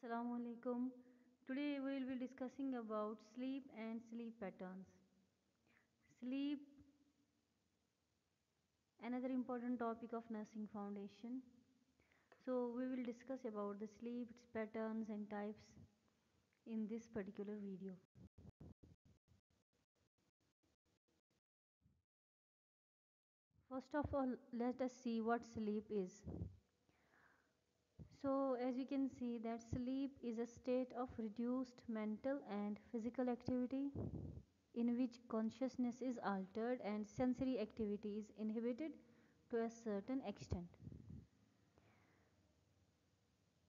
Assalamu alaikum. Today we will be discussing about sleep and sleep patterns. Sleep, another important topic of nursing foundation. So we will discuss about the sleep, its patterns and types in this particular video. First of all, let us see what sleep is. So as you can see that sleep is a state of reduced mental and physical activity in which consciousness is altered and sensory activity is inhibited to a certain extent.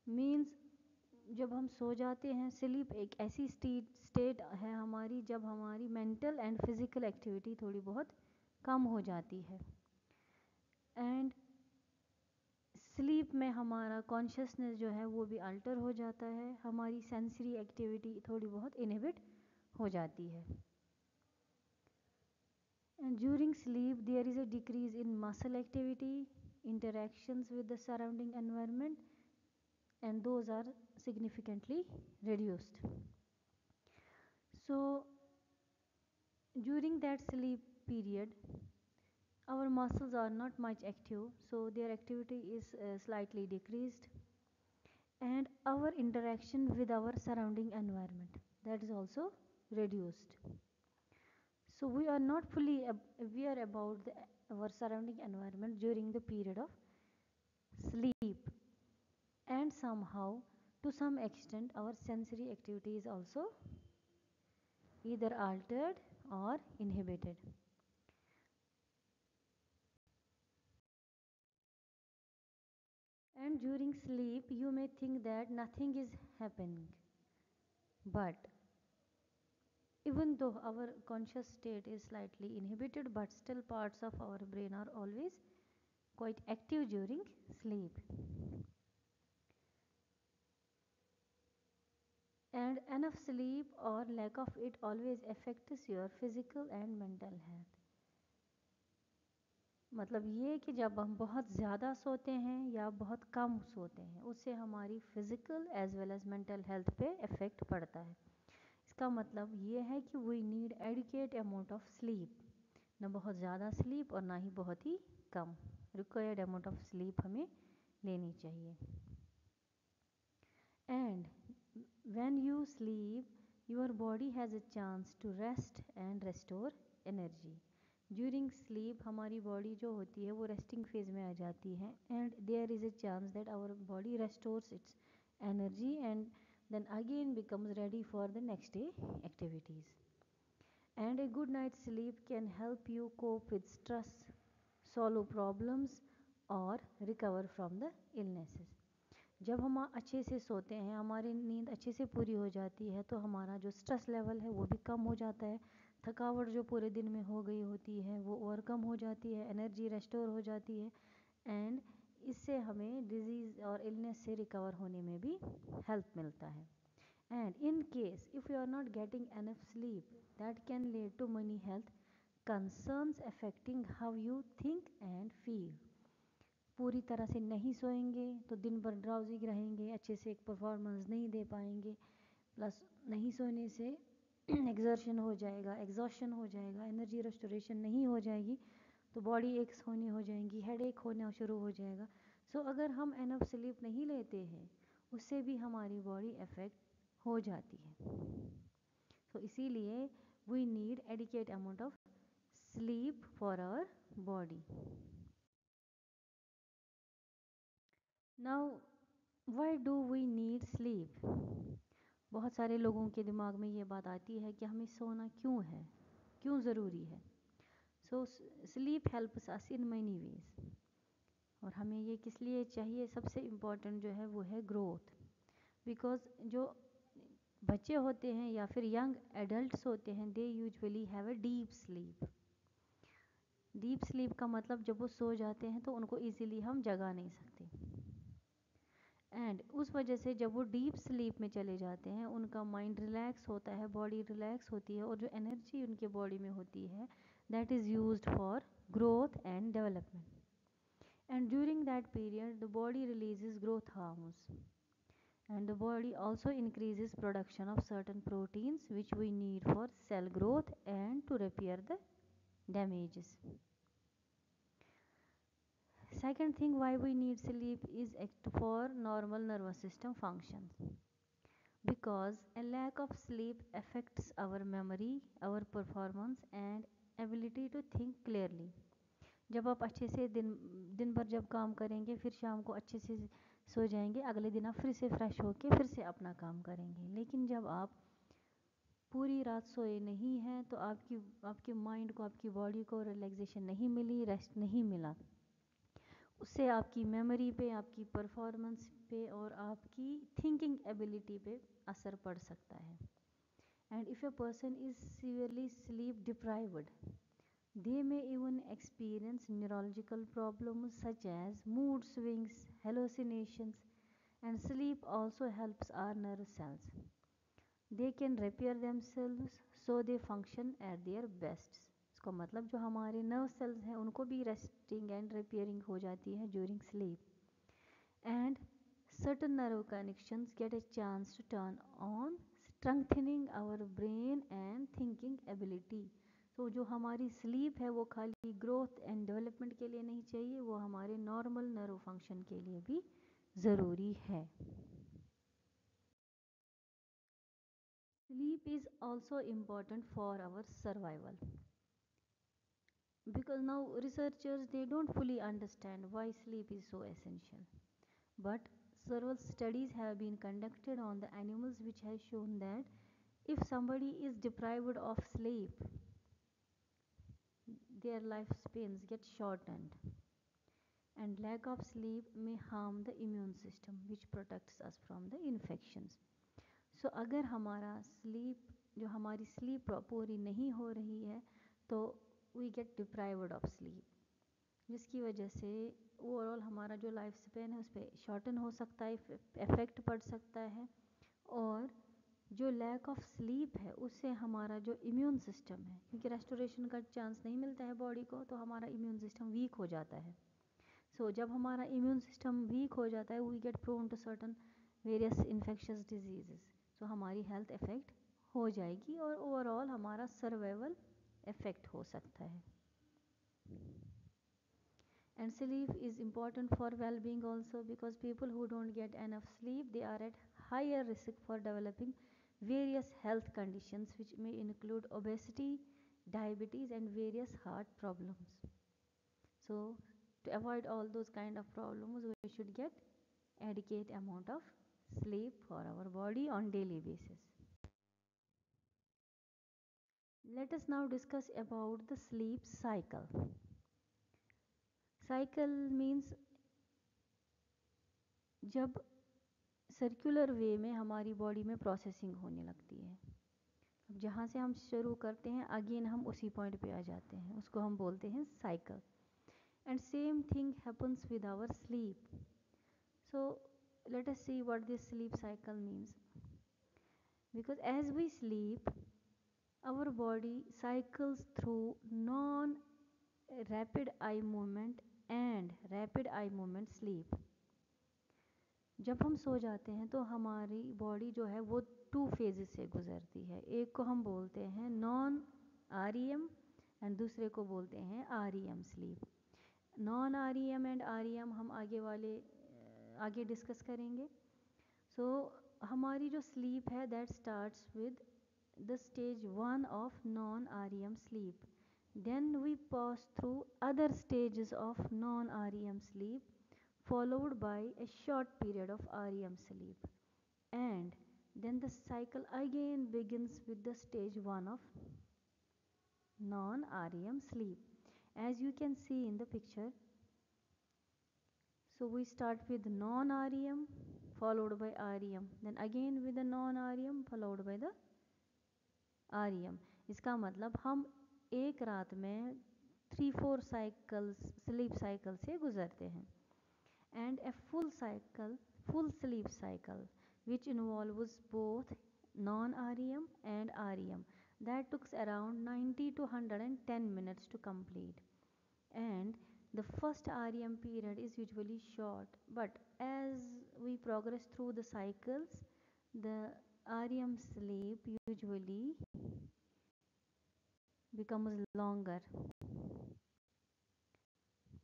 Means जब हम सो जाते हैं, sleep एक ऐसी state है हमारी जब हमारी मेंटल एंड फिज़िकल एक्टिविटी थोड़ी बहुत कम हो जाती है एंड स्लीप में हमारा कॉन्शियसनेस जो है वो भी अल्टर हो जाता है, हमारी सेंसरी एक्टिविटी थोड़ी बहुत इनहिबिट हो जाती है. And during sleep, there is a decrease in muscle activity, interactions with the surrounding environment, and those are significantly reduced. So, during that sleep period, our muscles are not much active, so their activity is slightly decreased, and our interaction with our surrounding environment, that is also reduced. So we are not fully aware about our surrounding environment during the period of sleep, and somehow to some extent our sensory activity is also either altered or inhibited. And during sleep you may think that nothing is happening, but even though our conscious state is slightly inhibited, but still parts of our brain are always quite active during sleep. And enough sleep or lack of it always affects your physical and mental health. मतलब ये कि जब हम बहुत ज़्यादा सोते हैं या बहुत कम सोते हैं उससे हमारी physical as well as mental health पे इफ़ेक्ट पड़ता है. इसका मतलब ये है कि we need adequate amount of sleep, ना बहुत ज़्यादा स्लीप और ना ही बहुत ही कम. रिक्वायर्ड अमाउंट ऑफ स्लीप हमें लेनी चाहिए. And when you sleep your body has a chance to rest and restore energy. During sleep हमारी बॉडी जो होती है वो रेस्टिंग फेज में आ जाती है and there is a chance that our body restores its energy and then again becomes ready for the next day activities. And a good night's sleep can help you cope with stress, solve problems or recover from the illnesses. जब हम अच्छे से सोते हैं, हमारी नींद अच्छे से पूरी हो जाती है तो हमारा जो स्ट्रेस लेवल है वो भी कम हो जाता है, थकावट जो पूरे दिन में हो गई होती है वो और कम हो जाती है, एनर्जी रेस्टोर हो जाती है एंड इससे हमें डिजीज़ और इलनेस से रिकवर होने में भी हेल्प मिलता है. And in case if you are not getting enough sleep that can lead to many health concerns affecting how you think and feel. पूरी तरह से नहीं सोएंगे तो दिन भर ड्राउजी रहेंगे, अच्छे से एक परफॉर्मेंस नहीं दे पाएंगे, प्लस नहीं सोने से एक्सर्शन हो जाएगा, एग्जॉशन हो जाएगा, एनर्जी रेस्टोरेशन नहीं हो जाएगी तो बॉडी एक्स होनी हो जाएंगी, हेड एक होना शुरू हो जाएगा. सो अगर हम एनफ स्लीप नहीं लेते हैं उससे भी हमारी बॉडी अफेक्ट हो जाती है. सो इसीलिए we need adequate amount of sleep for our body. Now why do we need sleep. बहुत सारे लोगों के दिमाग में ये बात आती है कि हमें सोना क्यों है, क्यों ज़रूरी है. So sleep helps us in many ways. और हमें ये किस लिए चाहिए, सबसे इम्पॉर्टेंट जो है वो है ग्रोथ. बिकॉज जो बच्चे होते हैं या फिर यंग एडल्ट्स होते हैं they usually have a deep sleep. Deep sleep का मतलब जब वो सो जाते हैं तो उनको इजीली हम जगा नहीं सकते एंड उस वजह से जब वो डीप स्लीप में चले जाते हैं उनका माइंड रिलैक्स होता है, बॉडी रिलैक्स होती है और जो एनर्जी उनके बॉडी में होती है that is used for growth and development. And during that period the body releases growth hormones And the body also increases production of certain proteins which we need for cell growth and to repair the damages. Second thing why we need sleep is for normal nervous system functions, because a lack of sleep affects our memory, our performance and ability to think clearly. जब आप अच्छे से दिन दिन भर जब काम करेंगे फिर शाम को अच्छे से सो जाएंगे, अगले दिन आप फिर से फ्रेश होके फिर से अपना काम करेंगे। लेकिन जब आप पूरी रात सोए नहीं हैं तो आपके माइंड को, आपकी बॉडी को रिलैक्सेशन नहीं मिली, रेस्ट नहीं मिला। उससे आपकी मेमोरी पे, आपकी परफॉर्मेंस पे और आपकी थिंकिंग एबिलिटी पे असर पड़ सकता है। And if a person is severely sleep deprived, they may even experience neurological problems such as mood swings, hallucinations, and sleep also helps our nerve cells. They can repair themselves so they function at their best. इसको मतलब जो हमारे nerve cells हैं उनको भी resting and repairing हो जाती है during sleep, and certain nerve connections get a chance to turn on, strengthening our brain and thinking ability. तो जो हमारी स्लीप है वो खाली ग्रोथ एंड डेवलपमेंट के लिए नहीं चाहिए, वो हमारे नॉर्मल नर्व फंक्शन के लिए भी ज़रूरी है। Sleep is also important for our survival, because now researchers they don't fully understand why sleep is so essential, but several studies have been conducted on the animals which has shown that if somebody is deprived of sleep, their lifespans get shortened, and lack of sleep may harm the immune system which protects us from the infections. So अगर हमारा sleep, जो हमारी sleep पूरी नहीं हो रही है तो we get deprived of sleep, जिसकी वजह से ओवरऑल हमारा जो लाइफ स्पेन है उस पर शॉर्टन हो सकता है, इफेक्ट पड़ सकता है। और जो लैक ऑफ स्लीप है उससे हमारा जो इम्यून सिस्टम है, क्योंकि रेस्टोरेशन का चांस नहीं मिलता है बॉडी को, तो हमारा इम्यून सिस्टम वीक हो जाता है। सो जब हमारा इम्यून सिस्टम वीक हो जाता है we get prone to certain various infectious diseases, so हमारी हेल्थ इफेक्ट हो जाएगी और ओवरऑल हमारा सर्वाइवल इफेक्ट हो सकता है। And sleep is important for well-being also, because people who don't get enough sleep they are at higher risk for developing various health conditions which may include obesity, diabetes and various heart problems. So to avoid all those kind of problems we should get adequate amount of sleep for our body on daily basis. Let us now discuss about the sleep cycle. Cycle means जब circular वे में हमारी body में processing होने लगती है। अब जहाँ से हम शुरू करते हैं अगेन हम उसी पॉइंट पे आ जाते हैं, उसको हम बोलते हैं cycle. And same thing happens with our sleep. So let us see what this sleep cycle means, because as we sleep our body cycles through non rapid eye movement and rapid eye movement sleep. जब हम सो जाते हैं तो हमारी body जो है वो two phases से गुजरती है, एक को हम बोलते हैं नॉन आरईएम एंड दूसरे को बोलते हैं REM sleep. Non REM and REM हम आगे डिस्कस करेंगे। सो हमारी जो स्लीप है that starts with the stage 1 of non REM sleep, then we pass through other stages of non REM sleep followed by a short period of REM sleep, and then the cycle again begins with the stage 1 of non-REM sleep, as you can see in the picture. So we start with non-REM followed by REM, then again with the non-REM followed by the REM. इसका मतलब हम एक रात में 3-4 cycles sleep cycle से गुजरते हैं, and a full sleep cycle which involves both non-REM and REM, that took around 90 to 110 minutes to complete. And The first REM period is usually short, but as we progress through the cycles, the REM sleep usually becomes longer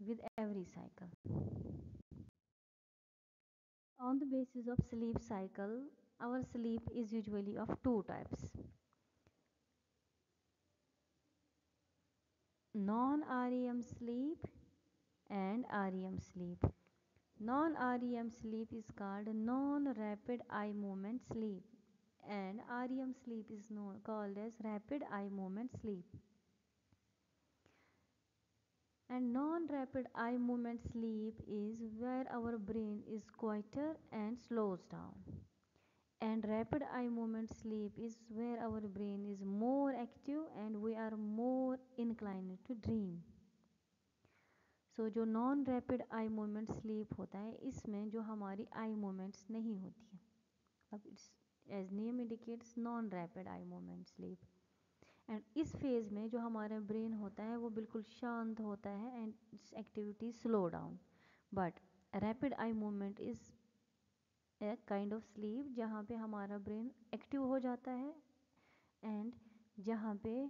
with every cycle. On the basis of sleep cycle, our sleep is usually of two types: non REM sleep and REM sleep. Non REM sleep is called non rapid eye movement sleep, and REM sleep is called as rapid eye movement sleep. And non rapid eye movement sleep is where our brain is quieter and slows down. And rapid eye movement sleep is where our brain is more active and we are more inclined to dream. सो जो non rapid eye movement sleep होता है इसमें जो हमारी eye movements नहीं होती है. अब it's as name indicates non rapid eye movement sleep. And इस फेज़ में जो हमारा ब्रेन होता है वो बिल्कुल शांत होता है and it's activity slow down. But rapid eye movement is a kind of sleep जहाँ पे हमारा ब्रेन एक्टिव हो जाता है एंड जहाँ पे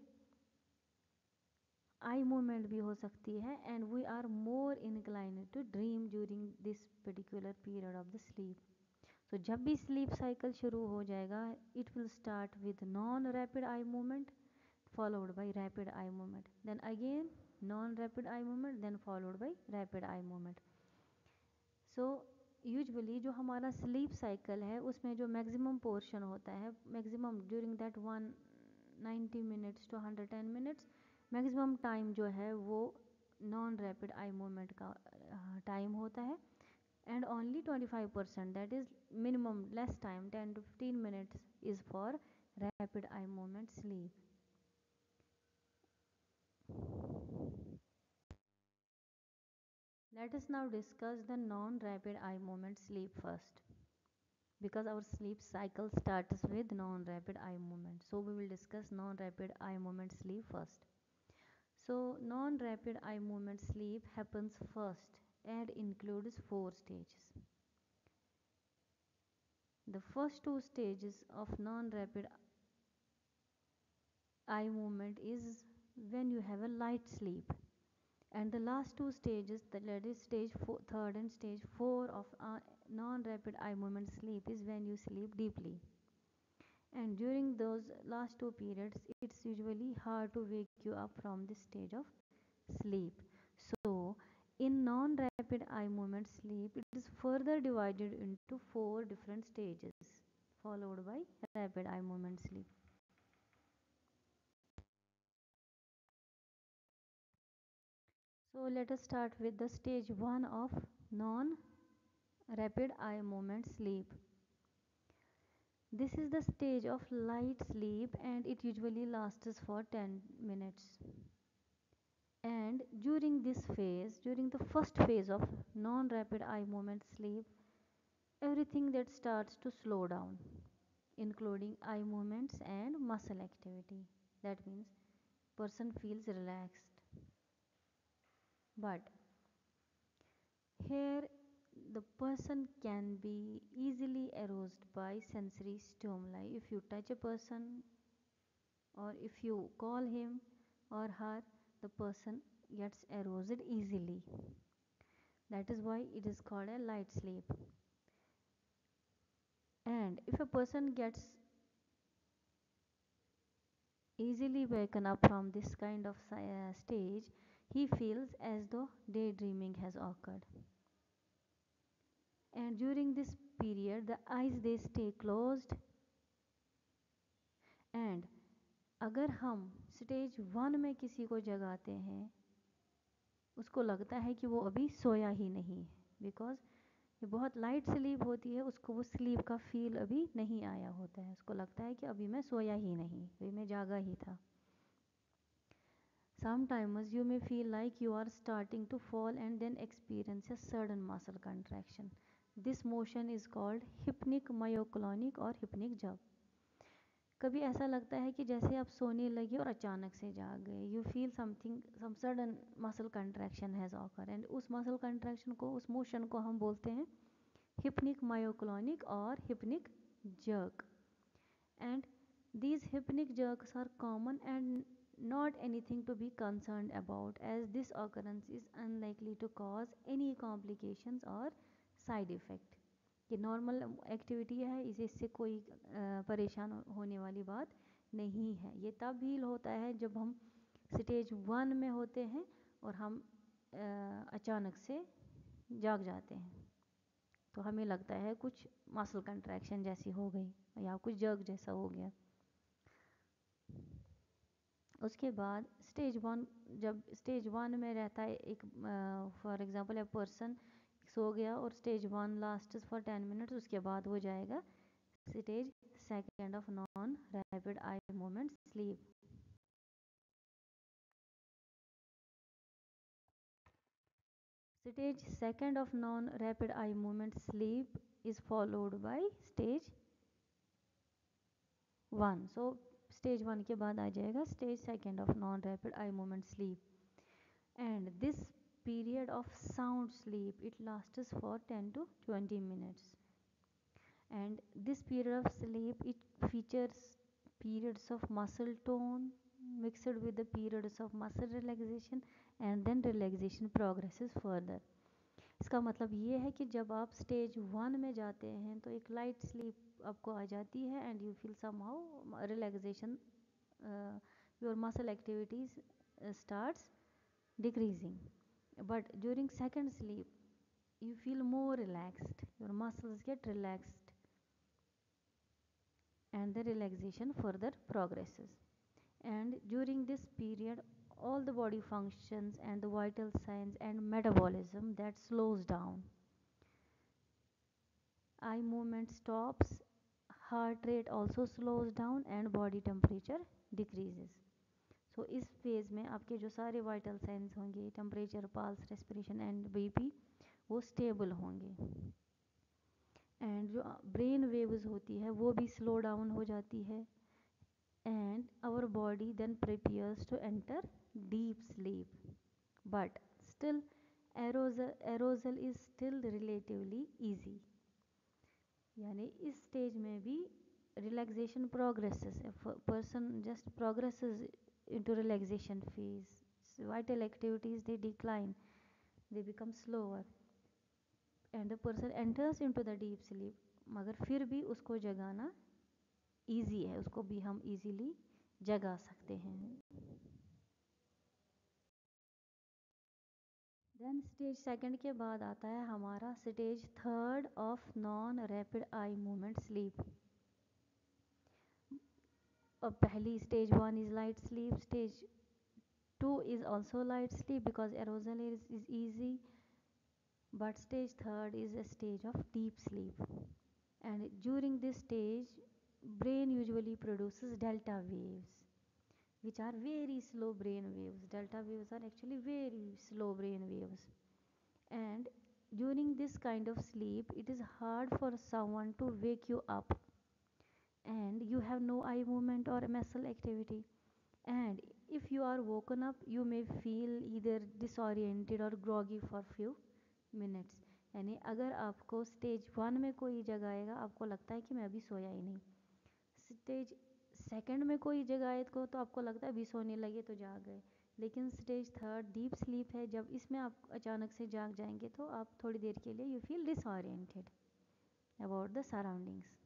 आई मूवमेंट भी हो सकती है and we are more inclined to dream during this particular period of the sleep. तो जब भी स्लीप साइकिल शुरू हो जाएगा it will start with non rapid eye movement followed by rapid eye movement, then again non rapid eye movement, then followed by rapid eye movement. So usually जो हमारा sleep cycle है उसमें जो maximum portion होता है maximum during that 190 minutes to 110 minutes maximum time जो है वो नॉन रैपिड आई मूवमेंट का टाइम होता है and only 25% that is minimum less time 10 to 15 minutes is for rapid eye movement sleep. Let us now discuss the non-rapid eye movement sleep first, because our sleep cycle starts with non-rapid eye movement. So we will discuss non-rapid eye movement sleep first. So non-rapid eye movement sleep happens first and includes 4 stages. The first 2 stages of non-rapid eye movement is when you have a light sleep, and the last 2 stages, that is stage 3rd and stage 4 of non-rapid eye movement sleep, is when you sleep deeply. And during those last 2 periods it's usually hard to wake you up from this stage of sleep. So in non-rapid eye movement sleep it is further divided into 4 different stages followed by rapid eye movement sleep. So let us start with the stage 1 of non-rapid eye movement sleep. This is the stage of light sleep and it usually lasts for 10 minutes. And during this phase, during the first phase of non-rapid eye movement sleep, everything that starts to slow down, including eye movements and muscle activity. That means person feels relaxed. But here the person can be easily aroused by sensory stimuli. If you touch a person or if you call him or her, the person gets aroused easily. That is why it is called a light sleep. And if a person gets easily waken up from this kind of stage, he feels as though daydreaming has occurred. And during this period the eyes they stay closed. And अगर हम stage 1 में किसी को जगाते हैं उसको लगता है कि वो अभी सोया ही नहीं है, बिकॉज ये बहुत लाइट स्लीप होती है, उसको वो स्लीप का फील अभी नहीं आया होता है, उसको लगता है कि अभी मैं सोया ही नहीं, अभी मैं जागा ही था. Sometimes you may feel like you are starting to fall and then experience a sudden muscle contraction. This motion is called hypnic myoclonic or hypnic jump. कभी ऐसा लगता है कि जैसे आप सोने लगे और अचानक से जाग गए, you feel something, some sudden muscle contraction has occur, and उस मसल कंट्रैक्शन को, उस मोशन को हम बोलते हैं hypnic myoclonic or hypnic jerk. And these hypnic jerks are common and not anything to be concerned about, as this occurrence is unlikely to cause any complications or side effect. कि normal activity है, इसे इससे कोई परेशान होने वाली बात नहीं है। ये तब हील होता है जब हम स्टेज 1 में होते हैं और हम अचानक से जाग जाते हैं, तो हमें लगता है कुछ मसल कंट्रैक्शन जैसी हो गई या कुछ जर्क जैसा हो गया। उसके बाद स्टेज 1, जब स्टेज 1 में रहता है एक, for example a person so गया और स्टेज 1 लास्ट फॉर 10 मिनट्स, उसके बाद वो जाएगा stage 2 of non rapid eye movement sleep. Stage 2 of non-rapid eye movement sleep is followed by stage 1. So stage 1 के बाद आ जाएगा stage 2 of non-rapid eye movement sleep. And this period of sound sleep, it lasts for 10 to 20 minutes. And this period of sleep, it features periods of muscle tone mixed with the periods of muscle relaxation, and then relaxation progresses further. इसका मतलब ये है कि जब आप stage 1 में जाते हैं तो एक लाइट स्लीप आपको आ जाती है, and you feel somehow relaxation, your muscle activities starts decreasing. But during second sleep, you feel more relaxed, your muscles get relaxed, and the relaxation further progresses. And during this period, all the body functions and the vital signs and metabolism that slows down. Eye movement stops, heart rate also slows down, and body temperature decreases. So इस phase में आपके जो सारे vital signs होंगे, temperature, pulse, respiration and BP, वो stable होंगे, and जो brain waves होती है वो भी स्लो डाउन हो जाती है, and our body then prepares to enter deep sleep, but still arousal is still relatively easy. यानी इस स्टेज में भी relaxation progresses, person just progresses into relaxation phase. So vital activities they decline, they become slower, and the person enters into the deep sleep. मगर फिर भी उसको जगाना easy है, उसको भी हम easily जगा सकते हैं। Then stage 2 के बाद आता है हमारा stage 3 of non rapid eye movement sleep. अब पहली stage 1 is light sleep, stage 2 is also light sleep because arousal is easy, but stage 3 is a stage of deep sleep. And during this stage, brain usually produces delta waves, which are very slow brain waves. Delta waves are actually very slow brain waves. And during this kind of sleep, it is hard for someone to wake you up, and you have no eye movement or muscle activity. And if you are woken up, you may feel either disoriented or groggy for few minutes. यानी अगर आपको stage 1 में कोई जगाएगा, आपको लगता है कि मैं अभी सोया ही नहीं। stage 2 में कोई जगाए को तो आपको लगता है अभी सोने लगे तो जाग गए, लेकिन stage 3 डीप स्लीप है, जब इसमें आप अचानक से जाग जाएंगे तो आप थोड़ी देर के लिए you feel disoriented about the surroundings,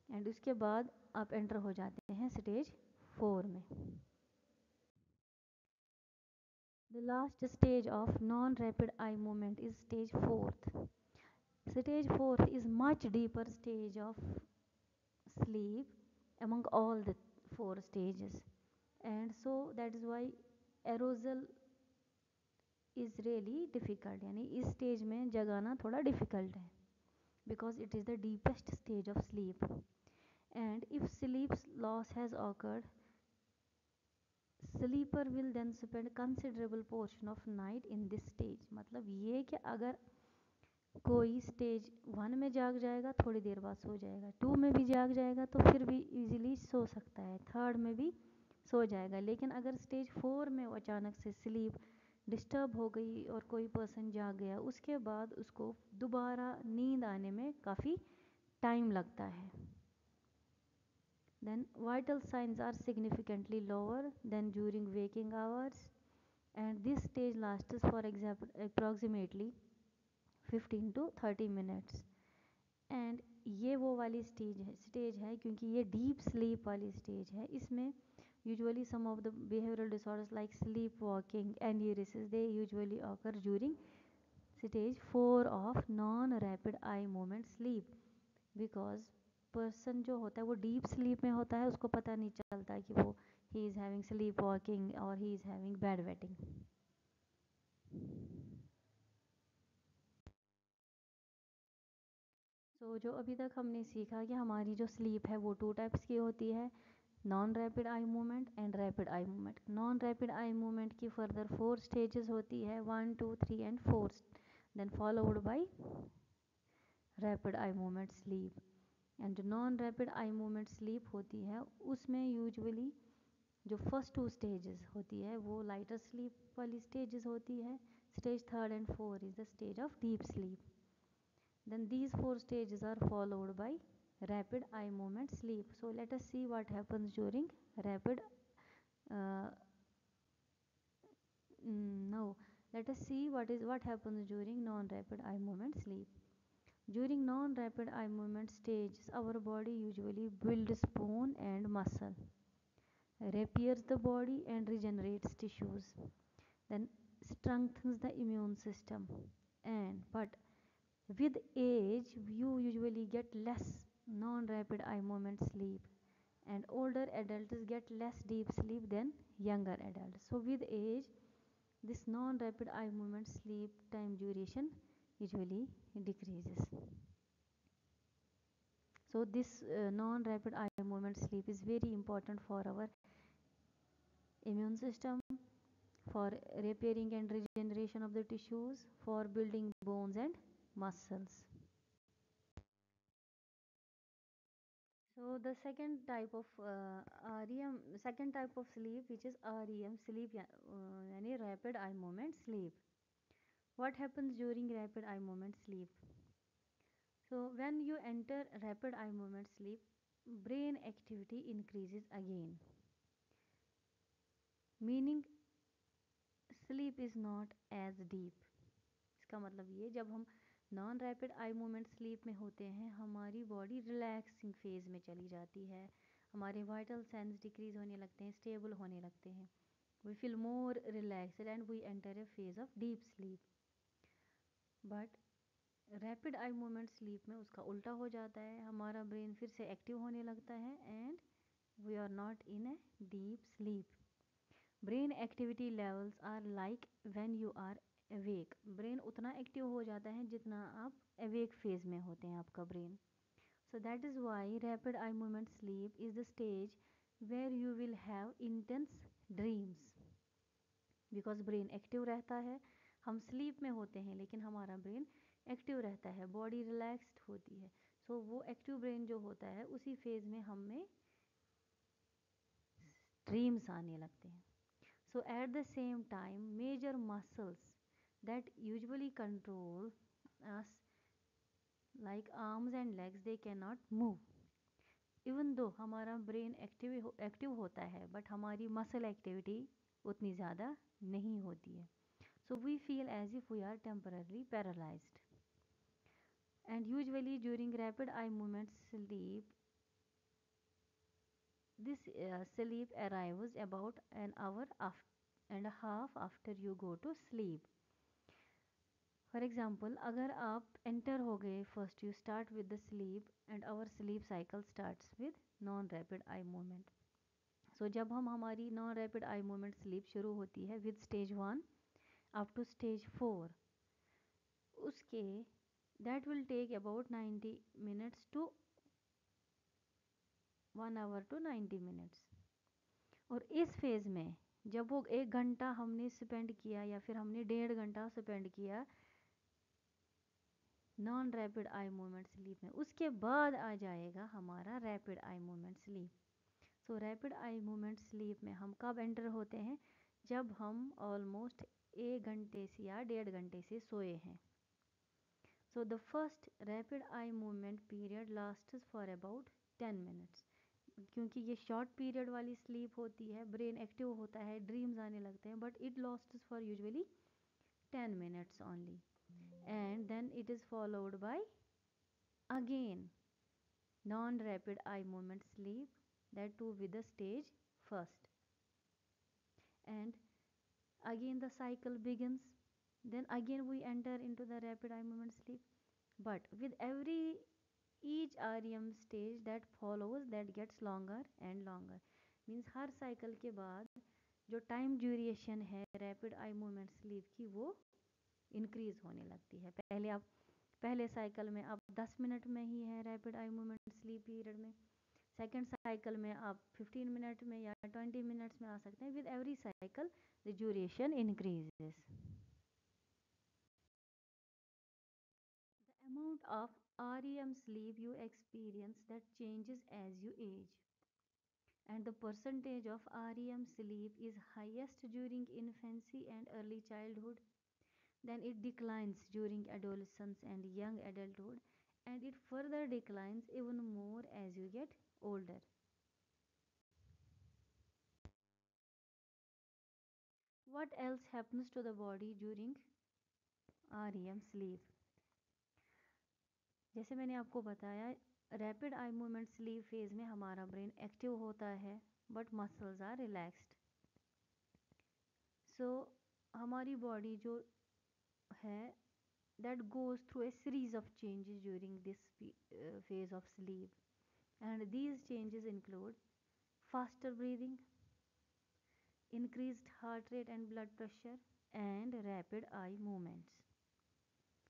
and उसके बाद आप एंटर हो जाते हैं stage 4 में। The last stage of non-rapid eye movement is stage 4. Stage 4 is much deeper stage of sleep among all the 4 stages, and so that is why arousal is really difficult. यानी इस stage में जगाना थोड़ा difficult है, because it is the deepest stage of sleep. And if sleep loss has occurred, sleeper will then spend considerable portion of night in this stage. मतलब ये कि अगर कोई स्टेज 1 में जाग जाएगा, थोड़ी देर बाद सो जाएगा, 2 में भी जाग जाएगा तो फिर भी इजीली सो सकता है, 3rd में भी सो जाएगा। लेकिन अगर स्टेज 4 में अचानक से स्लीप डिस्टर्ब हो गई और कोई पर्सन जाग गया, उसके बाद उसको दोबारा नींद आने में काफ़ी टाइम लगता है। Then vital signs are significantly lower than during waking hours, and this stage lasts for example approximately 15 to 30 minutes. And ये वो वाली स्टेज है क्योंकि ये डीप स्लीप वाली स्टेज है। इसमें usually some of the behavioural disorders like sleep walking enuresis they usually occur during stage 4 of non rapid eye movement sleep, because person जो होता है वो डीप स्लीप में होता है, उसको पता नहीं चलता कि वो he is having sleep walking और he is having bed wetting. So जो अभी तक हमने सीखा कि हमारी जो स्लीप है वो 2 टाइप्स की होती है, non rapid eye movement and rapid eye movement. Non rapid eye movement की फर्दर 4 स्टेजेस होती है, 1 2 3 and 4, then followed by rapid eye movement sleep. And जो non rapid eye movement sleep होती है उसमें यूजुअली जो फर्स्ट 2 स्टेजेस होती है वो लाइटर स्लीप वाली स्टेजेस होती है। Stage 3rd and 4 is the stage of deep sleep. Then these 4 stages are followed by rapid eye movement sleep. So let us see what happens during rapid uh, no let us see what happens during non-rapid eye movement sleep. During non-rapid eye movement stages, our body usually builds bone and muscle, repairs the body and regenerates tissues, then strengthens the immune system. And but with age, you usually get less non-rapid eye movement sleep, and older adults get less deep sleep than younger adults. So with age, this non-rapid eye movement sleep time duration usually decreases. So this non-rapid eye movement sleep is very important for our immune system, for repairing and regeneration of the tissues, for building bones and muscles. So the second type of sleep, which is REM sleep, यानी rapid eye movement sleep. What happens during rapid eye movement sleep? So when you enter rapid eye movement sleep, brain activity increases again, meaning sleep is not as deep. इसका मतलब ये, जब हम non rapid eye movement sleep में होते हैं हमारी body relaxing phase में चली जाती है, हमारे वाइटल सेंस डिक्रीज होने लगते हैं, स्टेबल होने लगते हैं, we feel more relaxed and we enter a phase of deep sleep. But rapid eye movement sleep में उसका उल्टा हो जाता है, हमारा ब्रेन फिर से एक्टिव होने लगता है and we are not in a deep sleep. Brain activity levels are like when you are awake. Brain उतना एक्टिव हो जाता है जितना आप अवेक फेज में होते हैं आपका brain. So that is why rapid eye movement sleep is the stage where you will have intense dreams, because brain active रहता है। हम स्लीप में होते हैं लेकिन हमारा ब्रेन एक्टिव रहता है, बॉडी रिलैक्स्ड होती है। सो वो एक्टिव ब्रेन जो होता है उसी फेज में हमें ड्रीम्स आने लगते हैं। So at the same time, major muscles that usually control us, like arms and legs, they cannot move. Even though हमारा ब्रेन एक्टिव होता है बट हमारी मसल एक्टिविटी उतनी ज़्यादा नहीं होती है। So we feel as if we are temporarily paralyzed. And usually during rapid eye movement sleep, this sleep arrives about an hour and a half after you go to sleep. For example अगर आप enter हो गए first, you start with the sleep and our sleep cycle starts with non rapid eye movement. So जब हमारी non rapid eye movement sleep शुरू होती है with stage 1 up to stage 4, उसके that will take about 90 minutes to 1 hour to 90 minutes. और इस phase में जब वो 1 घंटा हमने स्पेंड किया या फिर हमने 1.5 घंटा स्पेंड किया non rapid eye movement sleep में। उसके बाद आ जाएगा हमारा रैपिड आई मूवमेंट स्लीप। सो रैपिड आई मूवमेंट स्लीप में हम कब एंटर होते हैं? जब हम ऑलमोस्ट 1 घंटे से या 1.5 घंटे से सोए हैं। So the first rapid eye movement period lasts for about 10 minutes. क्योंकि ये शॉर्ट पीरियड वाली स्लीप होती है, ब्रेन एक्टिव होता है, ड्रीम्स आने लगते हैं, but it lasts for usually 10 minutes only, and then it is followed by again non-rapid eye movement sleep, that too with the stage first, and again the cycle begins. Then again we enter into the rapid eye movement sleep, but with every each REM stage that follows, that gets longer and longer. Means her cycle के बाद जो time duration है rapid eye movement sleep की वो increase होने लगती है। पहले साइकिल में आप 10 मिनट में ही है rapid eye movement sleep period में, सेकंड साइकिल में आप 15 मिनट में या 20 मिनट्स में आ सकते हैं। With every cycle the duration increases. The amount of REM sleep you experience that changes as you age, and the percentage of REM sleep is highest during infancy and early childhood. Then it declines during adolescence and young adulthood, and it further declines even more as you get older. What else happens to the body during REM sleep? जैसे मैंने आपको बताया, rapid eye movement sleep phase में हमारा brain active होता है but muscles are relaxed. सो हमारी body जो है that goes through a series of changes during this phase of sleep, and these changes include faster breathing, increased heart rate and blood pressure, and rapid eye movements.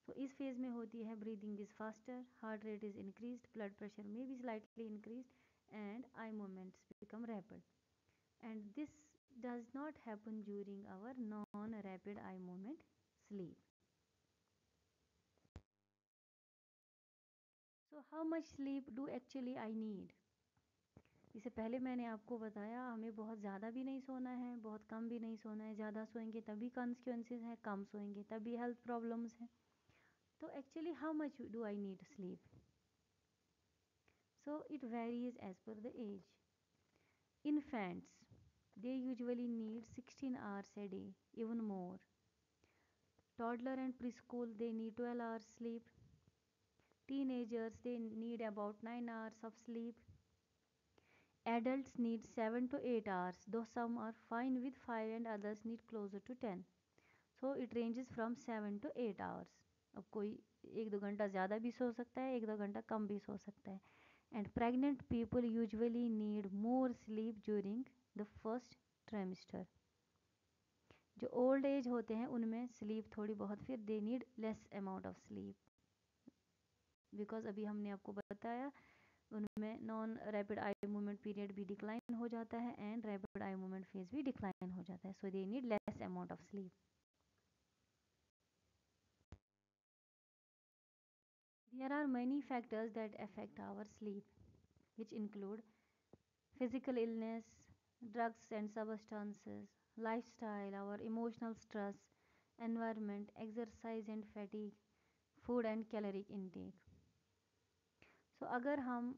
So इस phase में होती है breathing is faster, heart rate is increased, blood pressure में भी slightly increased, and eye movements become rapid, and this does not happen during our non-rapid eye movement sleep. So how much sleep do actually I need? इससे पहले मैंने आपको बताया हमें बहुत ज़्यादा भी नहीं सोना है, बहुत कम भी नहीं सोना है। ज़्यादा सोएंगे तभी कॉन्सिक्वेंसेस हैं, कम सोएंगे तभी हेल्थ प्रॉब्लम्स हैं। तो actually how much do I need sleep? So it varies as per the age. Infants they usually need 16 hours a day, even more. Toddler and preschool they need 12 hours sleep. Teenagers they need about 9 hours of sleep. Adults need 7 to 8 hours, though some are fine with 5 and others need closer to 10. So it ranges from 7 to 8 hours. अब कोई 1-2 घंटा ज़्यादा भी सो सकता है, 1-2 घंटा कम भी सो सकता है. And pregnant people usually need more sleep during the first trimester. जो ओल्ड एज होते हैं उनमें स्लीप थोड़ी बहुत, फिर they need less amount of sleep, because अभी हमने आपको बताया उनमें non rapid eye movement period भी डिक्लाइन हो जाता है and rapid eye movement phase भी डिक्लाइन हो जाता है, so they need less amount of sleep. There are many factors that affect our sleep, which include physical illness, drugs and substances, lifestyle, our emotional stress, environment, exercise and fatigue, food and caloric intake. So अगर हम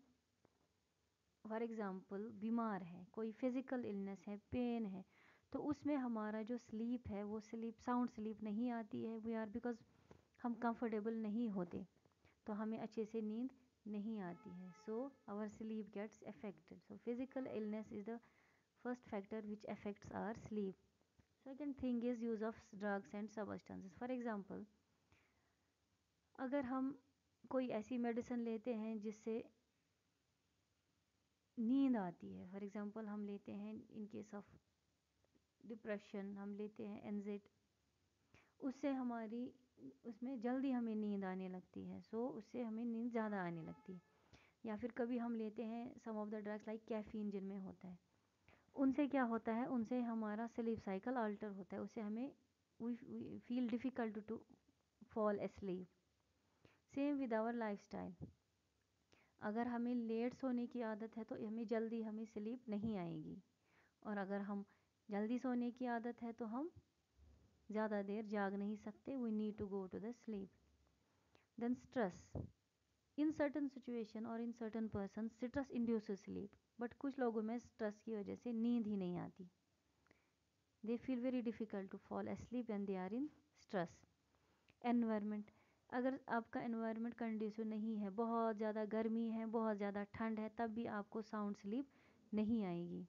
for example बीमार है, कोई physical illness है, pen है, तो उसमें हमारा जो स्लीप है वो स्लीप साउंड स्लीप नहीं आती है, वी आर बिकॉज हम कंफर्टेबल नहीं होते, तो हमें अच्छे से नींद नहीं आती है, so our sleep gets affected. So physical illness is the first factor which affects our sleep. Second thing is use of drugs and substances. For example अगर हम कोई ऐसी मेडिसिन लेते हैं जिससे नींद आती है, फॉर एग्ज़ाम्पल हम लेते हैं इन केस ऑफ डिप्रेशन हम लेते हैं एनजेड, उससे हमारी उसमें जल्दी हमें नींद आने लगती है, सो उससे हमें नींद ज़्यादा आने लगती है. या फिर कभी हम लेते हैं some of the drugs like caffeine जिनमें होता है, उनसे क्या होता है, उनसे हमारा स्लीप साइकिल अल्टर होता है, उससे हमें we feel difficult to fall asleep. Same with our lifestyle. अगर हमें लेट सोने की आदत है तो हमें स्लीप नहीं आएगी, और अगर हम जल्दी सोने की आदत है तो हम ज़्यादा देर जाग नहीं सकते। We need to go to the sleep. Then stress, in certain situation और in certain person stress induces sleep, but कुछ लोगों में स्ट्रेस की वजह से नींद ही नहीं आती। They feel very difficult to fall asleep when they are in stress. Environment, अगर आपका एनवायरनमेंट कंडीशन नहीं है, बहुत ज़्यादा गर्मी है, बहुत ज़्यादा ठंड है, तब भी आपको साउंड स्लीप नहीं आएगी।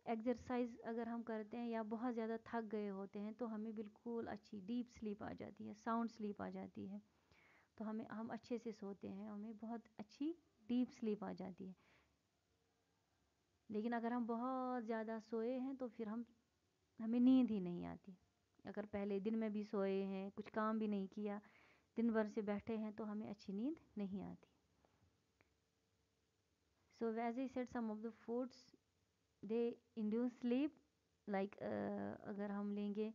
एक्सरसाइज अगर हम करते हैं या बहुत ज़्यादा थक गए होते हैं तो हमें बिल्कुल अच्छी डीप स्लीप आ जाती है, साउंड स्लीप आ जाती है, तो हम अच्छे से सोते हैं, हमें बहुत अच्छी डीप स्लीप आ जाती है। लेकिन अगर हम बहुत ज़्यादा सोए हैं तो फिर हमें नींद ही नहीं आती। अगर पहले दिन में भी सोए हैं, कुछ काम भी नहीं किया, दिन भर से बैठे हैं, तो हमें अच्छी नींद नहीं आती। So as I said, some of the foods they induce sleep, like अगर हम लेंगे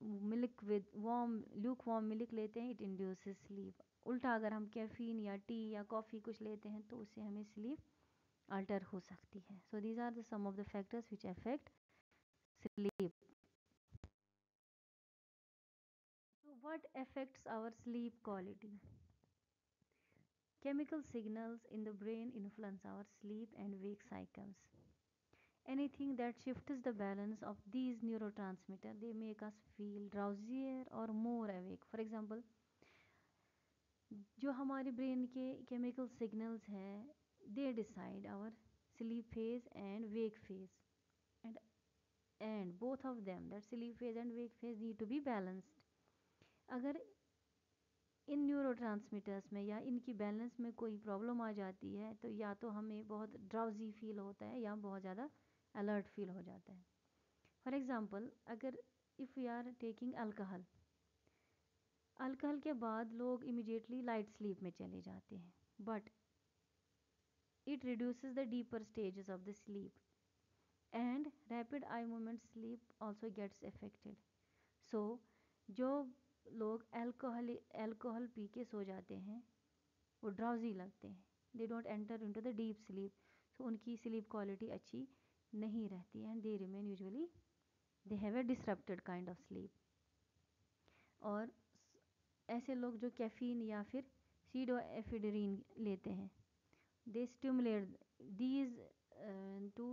milk with warm lukewarm milk लेते हैं, इट इंड्यूसेस स्लीप। उल्टा अगर हम कैफीन या टी या कॉफ़ी कुछ लेते हैं तो उससे हमें स्लीप अल्टर हो सकती है। So these are the some of the factors which affect sleep. So what affects our sleep quality? Chemical signals in the brain influence our sleep and wake cycles. Anything that shifts the balance of these neurotransmitters, they make us feel drowsier or more awake. For example, जो हमारे brain के chemical signals हैं, they decide our sleep phase and wake phase, and both of them, that sleep phase and wake phase, need to be balanced. अगर इन neurotransmitters में या इनकी balance में कोई प्रॉब्लम आ जाती है तो या तो हमें बहुत ड्राउजी फील होता है या बहुत ज़्यादा अलर्ट फील हो जाता है। फॉर एग्ज़ाम्पल, अगर if we are taking alcohol, alcohol के बाद लोग इमिडिएटली लाइट स्लीप में चले जाते हैं, but it reduces the deeper stages of the sleep and rapid eye movement sleep also gets affected. So जो लोग अल्कोहल पी के सो जाते हैं वो ड्राउजी लगते हैं, they don't enter into the deep sleep, so उनकी स्लीप क्वालिटी अच्छी नहीं रहती है, and they remain usually they have a disrupted kind of sleep. और ऐसे लोग जो कैफीन या फिर सीडोएफिड्रिन लेते हैं, दे stimulate these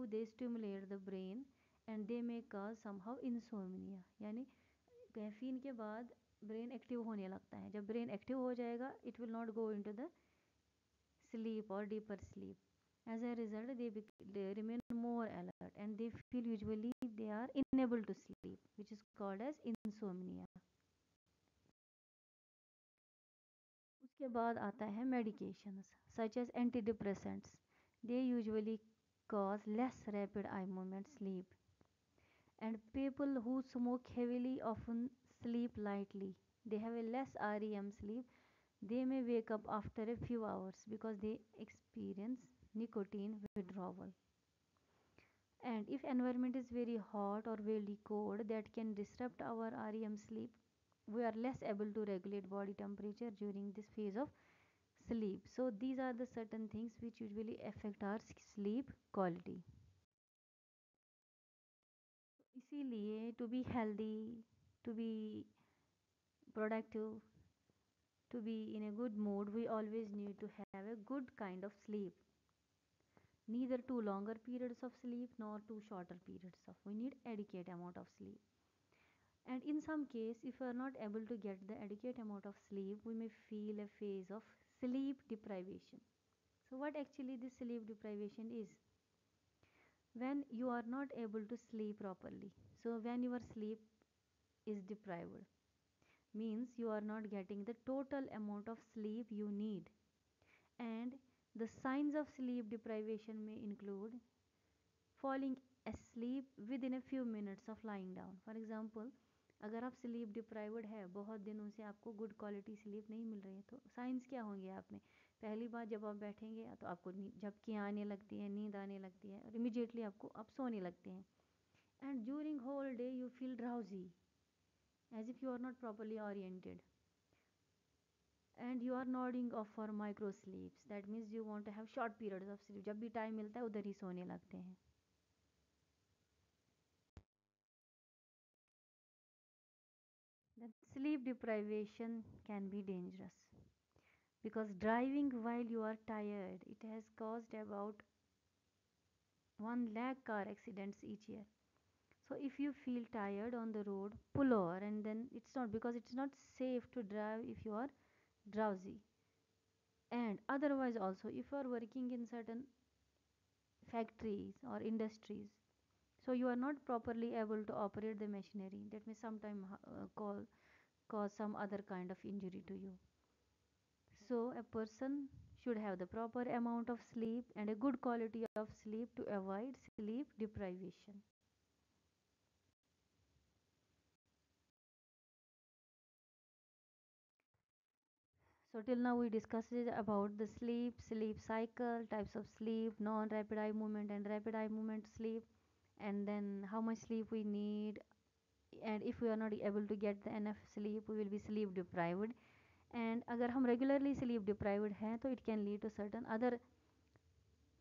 they stimulate the brain and they may cause somehow insomnia, यानी कैफीन के बाद ब्रेन एक्टिव होने लगता है। जब ब्रेन एक्टिव हो जाएगा, it will not go into the sleep or deeper sleep. As a result, they remain more alert and they feel usually they are unable to sleep, which is called as insomnia. उसके बाद आता है medications such as antidepressants. They usually cause less rapid eye movement sleep. And people who smoke heavily often sleep lightly. They have a less REM sleep. They may wake up after a few hours because they experience nicotine withdrawal. And if environment is very hot or very cold, that can disrupt our REM sleep. We are less able to regulate body temperature during this phase of sleep. So these are the certain things which usually affect our sleep quality. इसीलिए to be healthy, to be productive, to be in a good mood, we always need to have a good kind of sleep. Neither too longer periods of sleep nor too shorter periods of. We need adequate amount of sleep. And in some case, if we are not able to get the adequate amount of sleep, we may feel a phase of sleep deprivation. So what actually this sleep deprivation is? When you are not able to sleep properly. So when your sleep is deprived, means you are not getting the total amount of sleep you need. And the signs of sleep deprivation may include falling asleep within a few minutes of lying down. For example, अगर आप sleep deprived है, बहुत दिनों से आपको good quality sleep नहीं मिल रही है, तो साइंस क्या होंगे आप में? पहली बार जब आप बैठेंगे तो आपको झपकियाँ आने लगती है, नींद आने लगती है, और इमीडिएटली आप सोने लगते हैं। And during whole day you feel drowsy as if you are not properly oriented. and you are nodding off for micro sleeps. That means you want to have short periods of sleep. जब भी time मिलता है उधर ही सोने लगते हैं. Then sleep deprivation can be dangerous because driving while you are tired, it has caused about 1 lakh car accidents each year. So if you feel tired on the road, pull over, and then it's not, because it's not safe to drive if you are drowsy. And otherwise also, if you are working in certain factories or industries, so you are not properly able to operate the machinery, that may sometime cause some other kind of injury to you. So a person should have the proper amount of sleep and a good quality of sleep to avoid sleep deprivation. So till now we discussed about the sleep cycle, types of sleep, non-rapid eye movement and rapid eye movement sleep, and then how much sleep we need, and if we are not able to get the enough sleep, we will be sleep deprived. And अगर हम regularly sleep deprived हैं तो it can lead to certain other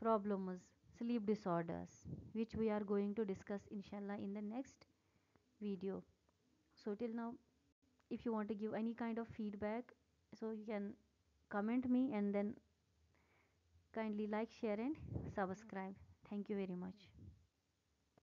problems, sleep disorders, which we are going to discuss inshallah in the next video. So till now, if you want to give any kind of feedback, so you can comment me, and then kindly like, share and subscribe. Thank you very much.